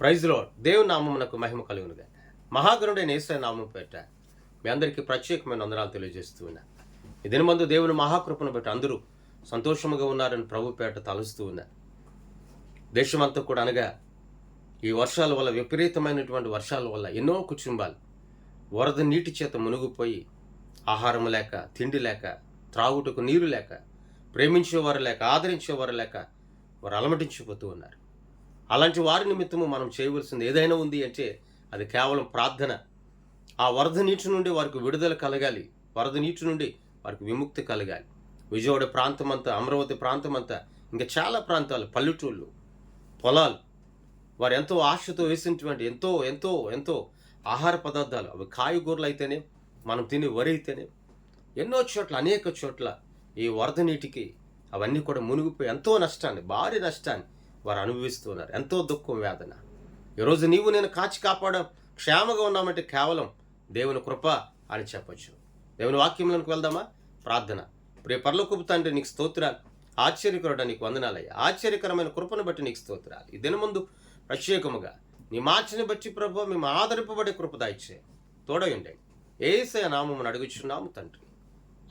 Praise lord. దేవుని నామమునకు మహిమ కలుగునుగా. మహాగణుడైన యేసయ్య నామం పేరిట మీ అందరికీ ప్రత్యేకమైన వందనాలు తెలియజేస్తూ ఉన్నా. ఈ దినమందు దేవుని మహాకృపను బట్టి అందరూ సంతోషముగా ఉన్నారని ప్రభు పేరిట తలుస్తూ ఉన్నా. దేశమంతా కూడా అనగా ఈ వర్షాల వల్ల, విపరీతమైనటువంటి వర్షాల వల్ల ఎన్నో కుటుంబాలు వరద నీటి చేత మునిగిపోయి ఆహారం లేక, తిండి లేక, త్రాగుటకు నీరు లేక, ప్రేమించేవారు లేక, ఆదరించేవారు లేక వారు అలమటించిపోతూ ఉన్నారు. అలాంటి వారి నిమిత్తము మనం చేయవలసింది ఏదైనా ఉంది అంటే అది కేవలం ప్రార్థన. ఆ వరద నీటి నుండి వారికి విడుదల కలగాలి. వరద నీటి నుండి వారికి విముక్తి కలగాలి. విజయవాడ ప్రాంతం అంతా, అమరావతి ప్రాంతం అంతా, ఇంకా చాలా ప్రాంతాలు, పల్లెటూళ్ళు, పొలాలు, వారు ఎంతో ఆశతో వేసినటువంటి ఎంతో ఎంతో ఎంతో ఆహార పదార్థాలు, అవి కాయగూరలు అయితేనే, మనం తినే వరి అయితేనే, ఎన్నో చోట్ల, అనేక చోట్ల ఈ వరద నీటికి అవన్నీ కూడా మునిగిపోయి ఎంతో నష్టాన్ని, భారీ నష్టాన్ని వారు అనుభవిస్తూ ఉన్నారు. ఎంతో దుఃఖం, వేదన. ఈరోజు నీవు నేను కాచి కాపాడం, క్షేమగా ఉన్నామంటే కేవలం దేవుని కృప అని చెప్పచ్చు. దేవుని వాక్యంలోకి వెళ్దామా? ప్రార్థన. ప్రియ పరలోకపు తండ్రి, నీకు స్తోత్రాలు. ఆశ్చర్యకరుడా, నీకు వందనాలయ్యా. ఆశ్చర్యకరమైన కృపను బట్టి నీకు స్తోత్రాలు. ఈ దినముందు ప్రత్యేకముగా నీ మార్చిని బట్టి ప్రభు మేము ఆదరింపబడే కృప దాయిచ్చే తోడయుండే యేసయ్య నామమును అడుగుచున్నాము తండ్రి,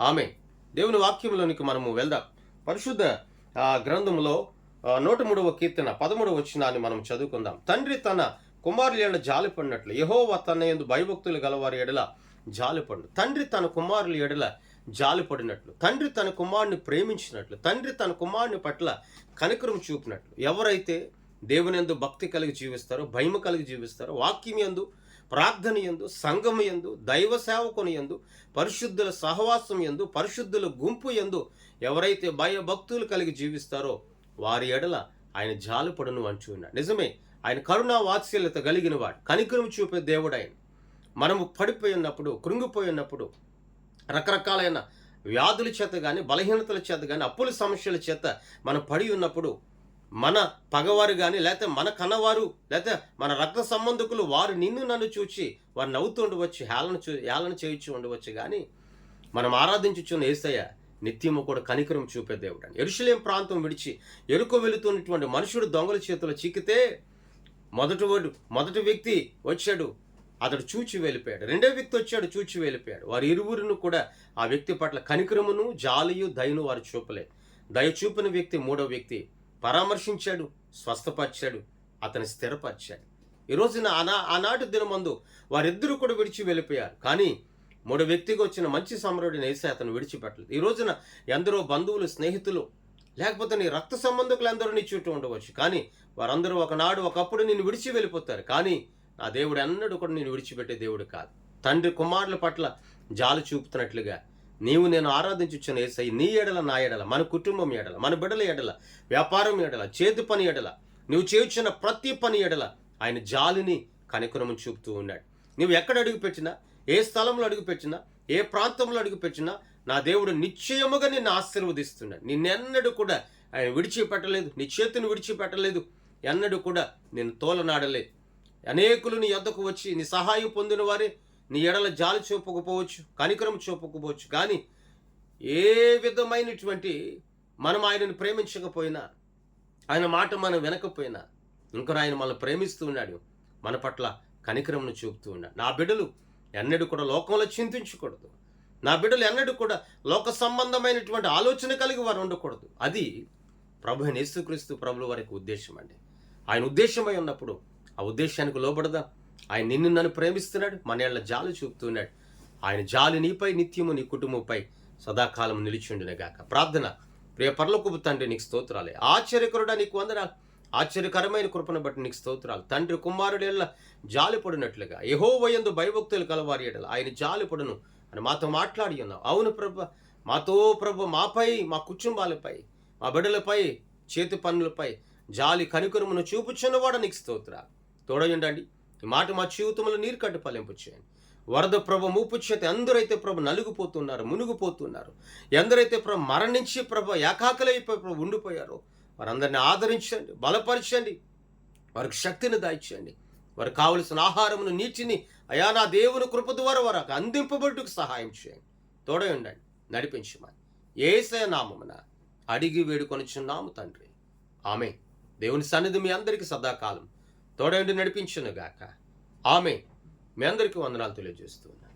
ఆమేన్. దేవుని వాక్యంలోనికి మనము వెళ్దాం. పరిశుద్ధ గ్రంథములో 103వ కీర్తన 13వ వచనాన్ని మనం చదువుకుందాం. తండ్రి తన కుమారుల ఎడల జాలిపడినట్లు యెహోవా తన యందు భయభక్తులు గలవారి ఎడల జాలిపడు. తండ్రి తన కుమారుల ఎడల జాలిపడినట్లు, తండ్రి తన కుమారుని ప్రేమించినట్లు, తండ్రి తన కుమారుని పట్ల కనికరం చూపినట్లు ఎవరైతే దేవుని యందు భక్తి కలిగి జీవిస్తారో, భయము కలిగి జీవిస్తారో, వాక్యం యందు, ప్రార్థన యందు, సంఘం యందు, దైవ సేవకుని యందు, పరిశుద్ధుల సహవాసం యందు, పరిశుద్ధుల గుంపు యందు ఎవరైతే భయభక్తులు కలిగి జీవిస్తారో వారి ఎడల ఆయన జాలిపడును అంటున్నాడు. నిజమే, ఆయన కరుణా వాత్సల్యత కలిగిన వాడు, కనికరం చూపే దేవుడు ఆయన. మనము పడిపోయి ఉన్నప్పుడు, కృంగిపోయి ఉన్నప్పుడు, రకరకాలైన వ్యాధుల చేత కానీ, బలహీనతల చేత కానీ, అప్పుల సమస్యల చేత మనం పడి ఉన్నప్పుడు మన పగవారు కానీ, లేకపోతే మన కన్నవారు, లేకపోతే మన రక్త సంబంధికులు వారు నిన్ను నన్ను చూచి వారు నవ్వుతూ ఉండవచ్చు, హేళన చేయించి ఉండవచ్చు. కానీ మనం ఆరాధించుచున్న యేసయ్య నిత్యము కూడా కనికరం చూపే దేవుడు అని. యెరూషలేము ప్రాంతం విడిచి ఎరుకో వెళుతున్నటువంటి మనుషుడు దొంగల చేతిలో చిక్కితే మొదటి వ్యక్తి వచ్చాడు, అతడు చూచి వెళ్ళిపోయాడు. రెండో వ్యక్తి వచ్చాడు, చూచి వెళ్ళిపోయాడు. వారి ఇరువురును కూడా ఆ వ్యక్తి పట్ల కనికరమును, జాలియు, దయను వారు చూపలే. దయ చూపిన వ్యక్తి మూడో వ్యక్తి పరామర్శించాడు, స్వస్థపరిచాడు, అతని స్థిరపరిచాడు. ఈ రోజున ఆనాటి దినమందు వారిద్దరూ కూడా విడిచి వెళ్ళిపోయారు. కానీ మూడో వ్యక్తిగా వచ్చిన మంచి సమరుడిని యేసయ్య అతను విడిచిపెట్టలేదు. ఈ రోజున ఎందరో బంధువులు, స్నేహితులు, లేకపోతే నీ రక్త సంబంధికులు ఎందరో నీ చుట్టూ ఉండవచ్చు. కానీ వారందరూ ఒకప్పుడు నిన్ను విడిచి వెళ్ళిపోతారు. కానీ నా దేవుడు ఎన్నడూ కూడా నేను విడిచిపెట్టే దేవుడు కాదు. తండ్రి కుమారుల పట్ల జాలి చూపుతున్నట్లుగా నీవు నేను ఆరాధించుచున్న యేసయ్య నీ ఎడల, నా ఎడల, మన కుటుంబం ఎడల, మన బిడ్డల ఎడల, వ్యాపారం ఎడల, చేతి పని ఎడల, నువ్వు చేయుచున్న ప్రతి పని ఎడల ఆయన జాలిని, కనికరము చూపుతూ ఉన్నాడు. నువ్వు ఎక్కడ అడుగు పెట్టినా, ఏ స్థలంలో అడుగు పెట్టినా, ఏ ప్రాంతంలో అడుగు పెట్టినా నా దేవుడు నిశ్చయముగా నిన్ను ఆశీర్వదిస్తున్నాడు. నిన్నెన్నడూ కూడా ఆయన విడిచిపెట్టలేదు, నీ చేతిని విడిచిపెట్టలేదు, ఎన్నడూ కూడా నేను తోలనాడలేదు. అనేకులు నీ యొద్దకు వచ్చి నీ సహాయం పొందిన వారే నీ ఎడల జాలి చూపకపోవచ్చు, కనికరం చూపకపోవచ్చు. కానీ ఏ విధమైనటువంటి మనం ఆయనను ప్రేమించకపోయినా, ఆయన మాట మనం వినకపోయినా, ఇంకా ఆయన మనల్ని ప్రేమిస్తూ ఉన్నాడు, మన పట్ల కనికరంను చూపుతూ ఉన్నాడు. నా బిడ్డలు ఎన్నడూ కూడా లోకంలో చింతించకూడదు. నా బిడ్డలు ఎన్నడూ కూడా లోక సంబంధమైనటువంటి ఆలోచన కలిగి వారు ఉండకూడదు. అది ప్రభు అయిన యేసుక్రీస్తు ప్రభుల వారికి ఉద్దేశం అండి. ఆయన ఉద్దేశమై ఉన్నప్పుడు ఆ ఉద్దేశానికి లోబడదా. ఆయన నిన్ను నన్ను ప్రేమిస్తున్నాడు, మన ఏళ్ళ జాలి చూపుతున్నాడు. ఆయన జాలి నీపై, నిత్యము నీ కుటుంబంపై సదాకాలం నిలిచిండునే గాక. ప్రార్థన. ప్రియ పరలోకపు తండ్రి, నీకు స్తోత్రాలే. ఆశ్చర్యకరుడా, నీకు వందనాలు. ఆశ్చర్యకరమైన కృపను బట్టి నీకు స్తోత్రాలు. తండ్రి కుమారుడి ఎడల జాలిపడినట్లుగా యెహోవా యందు భయభక్తులు కలవారి ఎడల ఆయన జాలిపడును అని మాతో మాట్లాడి ఉన్నావు. అవును ప్రభు, మాతో మాపై, మా కుటుంబాలపై, మా బిడ్డలపై, చేతి పనులపై జాలి కనికరమును చూపుచున్నవాడు నీకు స్తోత్రాలు. తోడయుండండి. ఈ మాట మా జీవితంలో నీరు కట్టి ఫలింపు చేయండి. వరద ప్రభు మూపు చేత ఎందరైతే ప్రభు నలిగిపోతున్నారు, మునిగిపోతున్నారు, ఎందరైతే ప్రభు మరణించి ప్రభు ఏకాకలైపోయి ప్రభు ఉండిపోయారో వారందరినీ ఆదరించండి, బలపరచండి, వారికి శక్తిని దాయిచ్చండి. వారికి కావలసిన ఆహారమును, నీటిని అయా నా దేవుని కృప ద్వారా వారికి అందింపబడుటకు సహాయం చేయండి. తోడై ఉండండి, నడిపించమని యేసయ్య నామమున అడిగి వేడుకొనుచున్నాము తండ్రి, ఆమేన్. దేవుని సన్నిధి మీ అందరికీ సదాకాలం తోడైండి నడిపించును గాక. ఆమె మీ అందరికీ వందనాలు తెలియజేస్తూ ఉన్నాను.